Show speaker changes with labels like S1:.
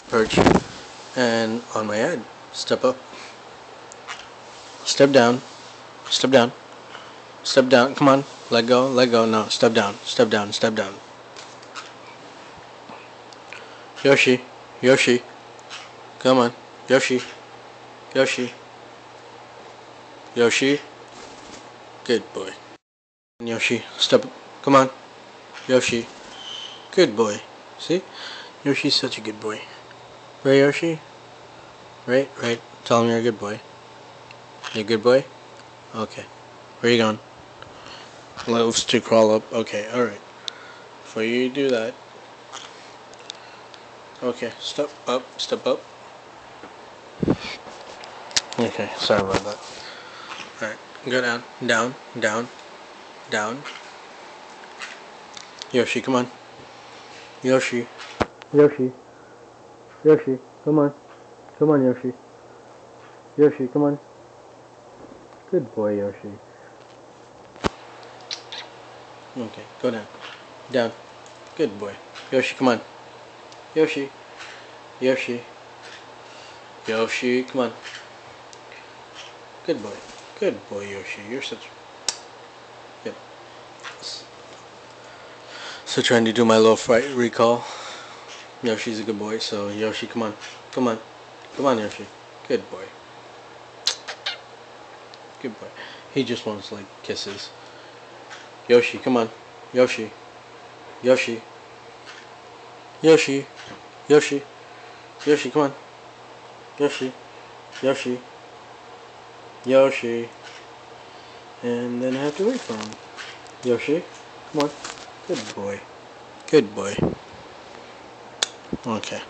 S1: perch and on my head. Step up. Step down. Step down. Step down. Come on. Let go. Let go. No. Step down. Step down. Step down. Yoshi. Yoshi. Come on. Yoshi. Yoshi. Yoshi. Good boy. Yoshi. Step. Come on. Yoshi. Good boy. See? Yoshi's such a good boy. Right, Yoshi? Right, right. Tell him you're a good boy. You a good boy? Okay. Where you going? Loves to crawl up. Okay, alright. Before you do that. Okay, step up, step up. Okay, sorry about that. Alright, go down, down, down, down. Yoshi, come on. Yoshi. Yoshi. Yoshi, come on. Come on, Yoshi. Yoshi, come on. Good boy, Yoshi. Okay, go down. Down. Good boy. Yoshi, come on. Yoshi. Yoshi. Yoshi, come on. Good boy. Good boy, Yoshi. You're such... Yep. So trying to do my little fright recall. Yoshi's a good boy, so Yoshi, come on. Come on. Come on, Yoshi. Good boy. Good boy. He just wants, like, kisses. Yoshi, come on. Yoshi. Yoshi. Yoshi. Yoshi. Yoshi, come on. Yoshi. Yoshi. Yoshi. And then I have to wait for him. Yoshi, come on. Good boy. Good boy. Okay.